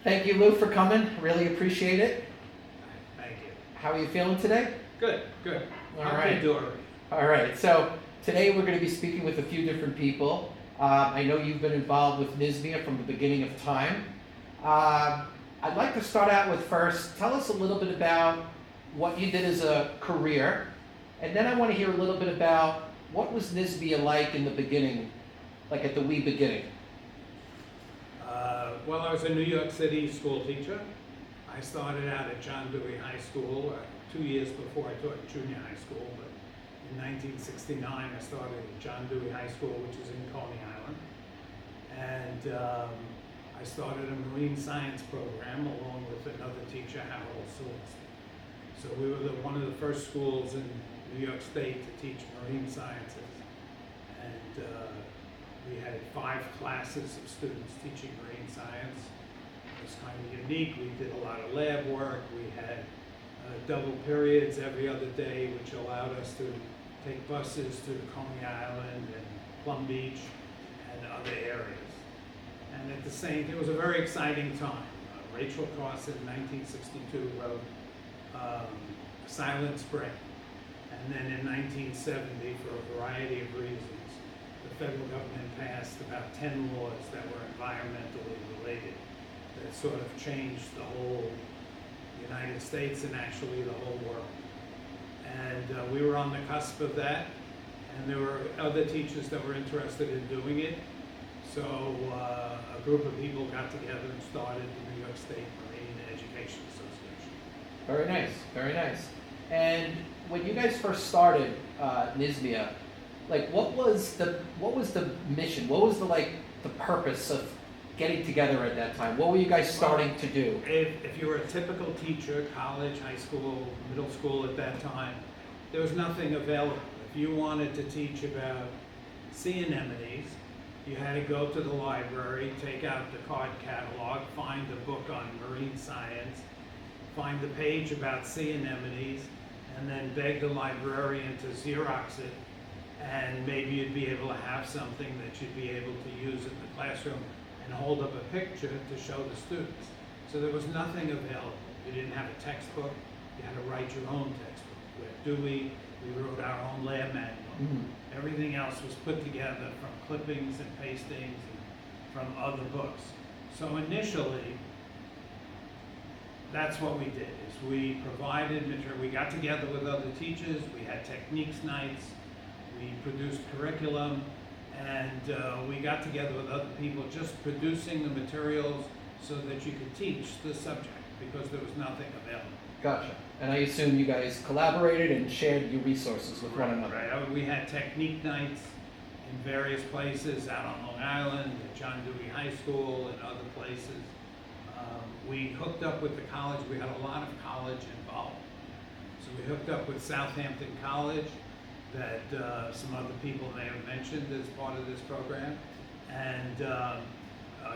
Thank you, Lou, for coming. Really appreciate it. Thank you. How are you feeling today? Good, good. All How right. can you do it? All right. So today we're going to be speaking with a few different people. I know you've been involved with NYSMEA from the beginning of time. I'd like to start out with first, tell us a little bit about what you did as a career, and then I want to hear a little bit about what was NYSMEA like in the beginning, like at the wee beginning. Well, I was a New York City school teacher. I started out at John Dewey High School 2 years before I taught junior high school. But in 1969, I started at John Dewey High School, which is in Coney Island. And I started a marine science program along with another teacher, Harold Silverstein. So we were one of the first schools in New York State to teach marine sciences. And we had 5 classes of students teaching marine science. It was kind of unique. We did a lot of lab work. We had double periods every other day, which allowed us to take buses to Coney Island and Plum Beach and other areas. And at the same, it was a very exciting time. Rachel Carson in 1962 wrote Silent Spring. And then in 1970, for a variety of reasons, the federal government passed about 10 laws that were environmentally related that sort of changed the whole United States and actually the whole world. And we were on the cusp of that, and there were other teachers that were interested in doing it. So a group of people got together and started the New York State Marine Education Association. Very nice, very nice. And when you guys first started NYSMEA, like what was the mission? What was the purpose of getting together at that time? What were you guys starting to do? If you were a typical teacher, college, high school, middle school at that time, there was nothing available. If you wanted to teach about sea anemones, you had to go to the library, take out the card catalog, find a book on marine science, find the page about sea anemones, and then beg the librarian to Xerox it, and maybe you'd be able to have something that you'd be able to use in the classroom and hold up a picture to show the students. So there was nothing available. You didn't have a textbook. You had to write your own textbook. At Dewey, we wrote our own lab manual. Mm-hmm. Everything else was put together from clippings and pastings and from other books. So initially, that's what we did, is we provided material. We got together with other teachers. We had techniques nights. We produced curriculum. And we got together with other people just producing the materials so that you could teach the subject, because there was nothing available. Gotcha. And I assume you guys collaborated and shared your resources with one another. Right. We had technique nights in various places, out on Long Island, at John Dewey High School, and other places. We hooked up with the college. We had a lot of college involved. So we hooked up with Southampton College, that some other people may have mentioned as part of this program. And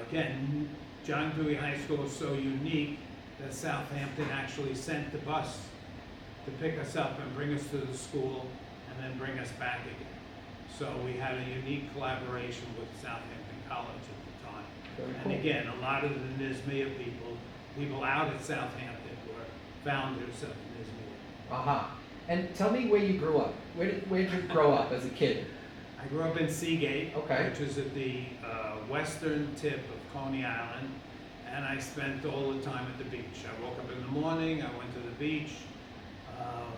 again, John Dewey High School is so unique that Southampton actually sent the bus to pick us up and bring us to the school and then bring us back again. So we had a unique collaboration with Southampton College at the time. Very and cool. Again, a lot of the NYSMEA people out at Southampton were founders of NYSMEA. Aha. And tell me where you grew up. Where did you grow up as a kid? I grew up in Siegel, okay, which is at the western tip of Coney Island, and I spent all the time at the beach. I woke up in the morning, I went to the beach.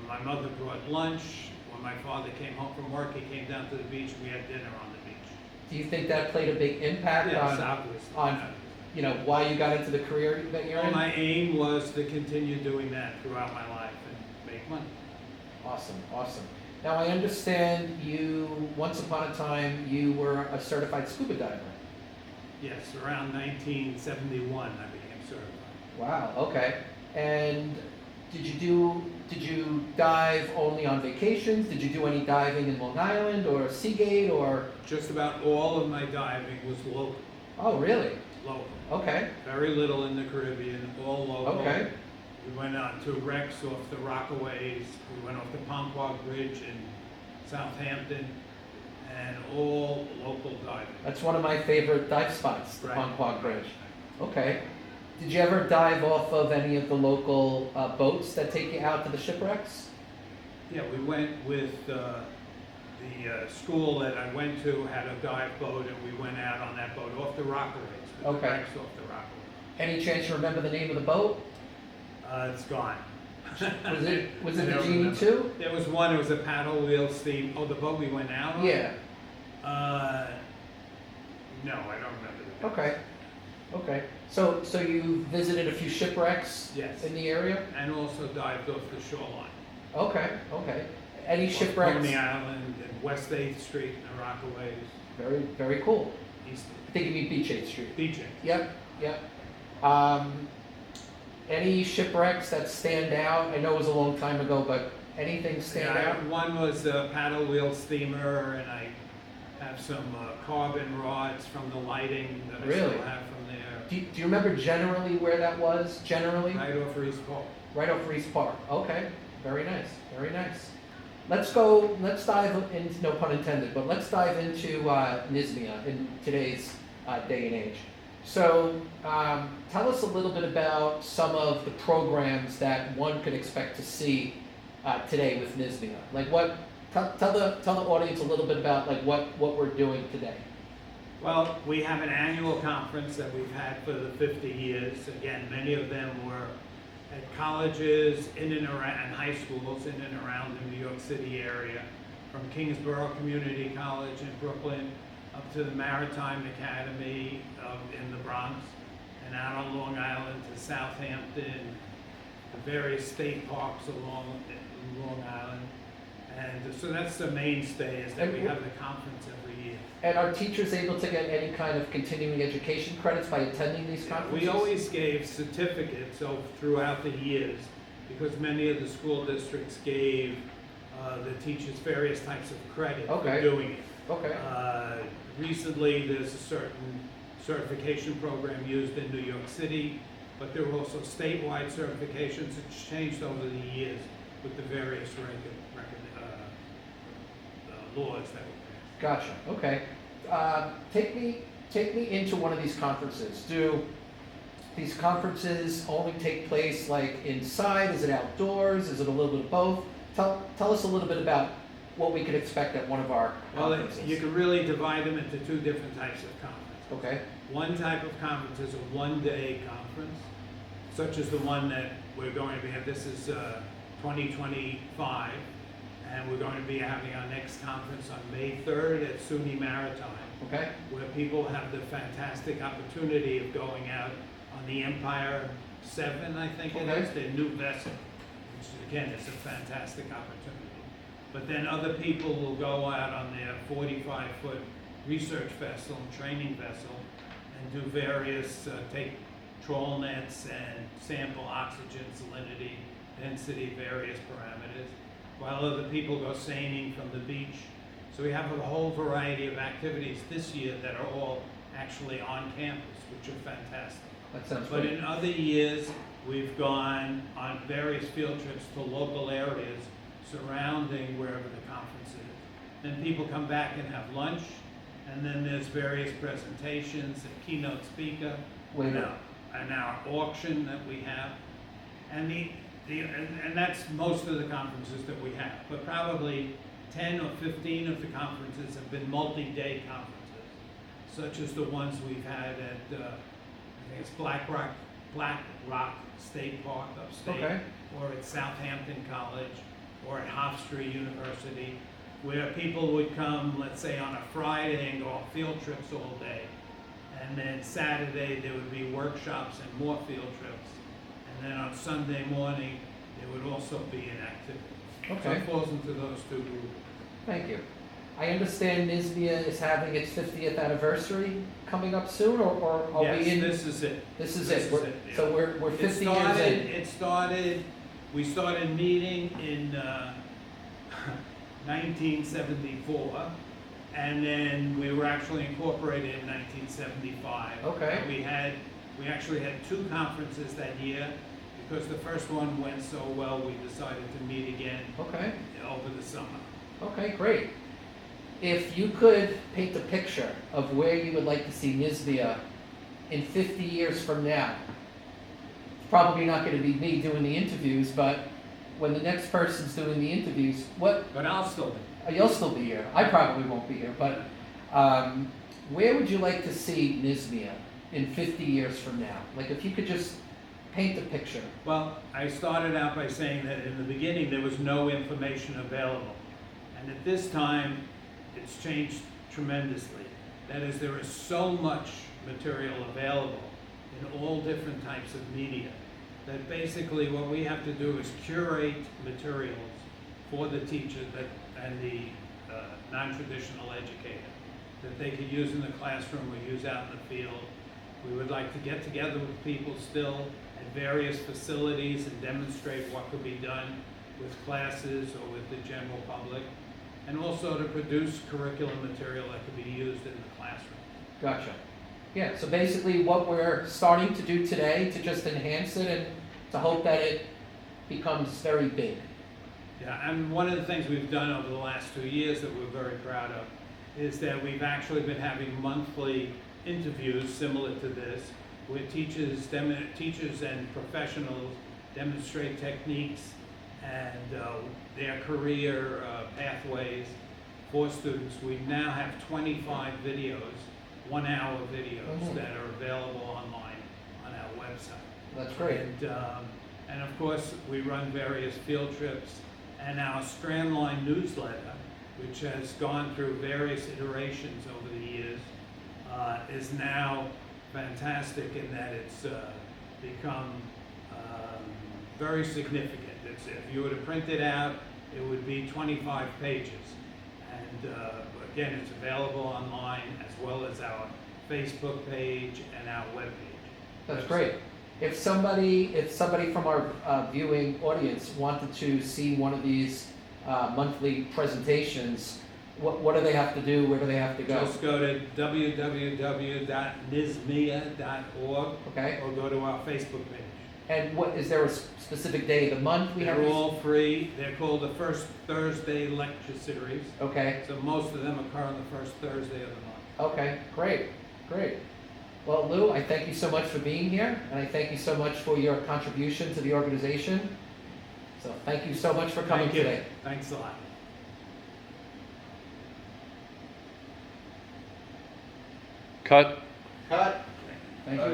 My mother brought lunch. When my father came home from work, he came down to the beach, and we had dinner on the beach. Do you think that played a big impact on why you got into the career that you're in? My aim was to continue doing that throughout my life and make money. Awesome, awesome. Now I understand you, once upon a time, you were a certified scuba diver. Yes, around 1971 I became certified. Wow, okay. And did you dive only on vacations? Did you do any diving in Long Island or Seagate or? Just about all of my diving was local. Oh, really? Local. Okay. Very little in the Caribbean, all local. Okay. We went out to wrecks off the Rockaways. We went off the Pompog Bridge in Southampton, and all local diving. That's one of my favorite dive spots, the Right. Pompog Bridge. Okay. Did you ever dive off of any of the local boats that take you out to the shipwrecks? Yeah, we went with the school that I went to had a dive boat, and we went out on that boat off the Rockaways. With Okay. The wrecks off the Rockaways. Any chance you remember the name of the boat? It's gone. Was it I the don't Genie remember. too? There was one. It was a paddle wheel steam. Oh, the boat we went out on. Yeah. No, I don't remember the name. Okay. Okay. So you visited a few shipwrecks Yes. in the area? And also dived off the shoreline. Okay. Okay. Any Off shipwrecks? Coney Island and West 8th Street and the Rockaways. Very cool. East I think you mean Beach 8th Street. Beach. Yep. Any shipwrecks that stand out? I know it was a long time ago, but anything stand out? One was a paddle wheel steamer, and I have some carbon rods from the lighting that I Really? still have from there. Do you remember generally where that was? Generally? Right off East Park. Right off Reese Park. Okay. Very nice. Very nice. Let's dive into, no pun intended, but let's dive into NYSMEA in today's day and age. So tell us a little bit about some of the programs that one could expect to see today with NYSMEA. Like tell the audience a little bit about like what we're doing today. Well, we have an annual conference that we've had for the 50 years. Again, many of them were at colleges in and around, and high schools in and around the New York City area, from Kingsborough Community College in Brooklyn up to the Maritime Academy in the Bronx, and out on Long Island to Southampton, the various state parks along Long Island. And so that's the mainstay, is that we have the conference every year. And are teachers able to get any kind of continuing education credits by attending these conferences? We always gave certificates throughout the years, because many of the school districts gave the teachers various types of credit Okay. for doing it. Okay. Recently, there's a certain certification program used in New York City, but there are also statewide certifications. It's changed over the years with the various laws that were passed. Gotcha. Okay. Take me into one of these conferences. Do these conferences only take place like inside? Is it outdoors? Is it a little bit of both? Tell us a little bit about what we could expect at one of our conferences. Well, you can really divide them into two different types of conferences. Okay. One type of conference is a one-day conference, such as the one that we're going to be having. This is 2025, and we're going to be having our next conference on May 3rd at SUNY Maritime, Okay. where people have the fantastic opportunity of going out on the Empire 7, I think it Okay. is, their new vessel, which again is a fantastic opportunity. But then other people will go out on their 45-foot research vessel and training vessel and do various, take trawl nets and sample oxygen, salinity, density, various parameters, while other people go seining from the beach. So we have a whole variety of activities this year that are all actually on campus, which are fantastic. That sounds But great. in other years, we've gone on various field trips to local areas surrounding wherever the conference is. Then people come back and have lunch, and then there's various presentations, a keynote speaker, Later. and our auction that we have. And and that's most of the conferences that we have. But probably 10 or 15 of the conferences have been multi-day conferences, such as the ones we've had at, I think it's Black Rock State Park upstate, Okay. or at Southampton College, or at Hofstra University, where people would come, let's say on a Friday, and go on field trips all day. And then Saturday, there would be workshops and more field trips. And then on Sunday morning, there would also be an activity. So Okay. it falls into those two groups. Thank you. I understand NYSMEA is having its 50th anniversary coming up soon, or are we in? Yes, this is it. This is this it. is it, yeah. So we're 50 years in. We started meeting in 1974, and then we were actually incorporated in 1975. Okay. We actually had two conferences that year, because the first one went so well, we decided to meet again Okay. over the summer. Okay, great. If you could paint a picture of where you would like to see NYSMEA in 50 years from now, probably not going to be me doing the interviews, but when the next person's doing the interviews, what? But I'll still be. You'll still be here. I probably won't be here, but where would you like to see NYSMEA in 50 years from now? Like, if you could just paint the picture. Well, I started out by saying that in the beginning there was no information available. And at this time, it's changed tremendously. That is, there is so much material available in all different types of media that basically what we have to do is curate materials for the teacher and the non-traditional educator that they could use in the classroom or use out in the field. We would like to get together with people still at various facilities and demonstrate what could be done with classes or with the general public, and also to produce curriculum material that could be used in the classroom. Gotcha. Yeah, so basically what we're starting to do today to just enhance it and to hope that it becomes very big. Yeah, and one of the things we've done over the last 2 years that we're very proud of is that we've actually been having monthly interviews similar to this, where teachers and professionals demonstrate techniques and their career pathways for students. We now have 25 videos, 1-hour videos that are available online on our website. That's great. And of course, we run various field trips, and our Strandline newsletter, which has gone through various iterations over the years, is now fantastic in that it's become very significant. If you were to print it out, it would be 25 pages. And again, it's available online as well as our Facebook page and our web page. That's great. If somebody from our viewing audience wanted to see one of these monthly presentations, what do they have to do? Where do they have to go? Just go to www.nysmea.org, Okay. or go to our Facebook page. And what is there a specific day of the month we have? They're all free. They're called the First Thursday Lecture Series. Okay. So most of them occur on the first Thursday of the month. Okay. Great. Well, Lou, I thank you so much for being here, and I thank you so much for your contribution to the organization. So thank you so much for coming today. Thanks a lot. Cut. Cut.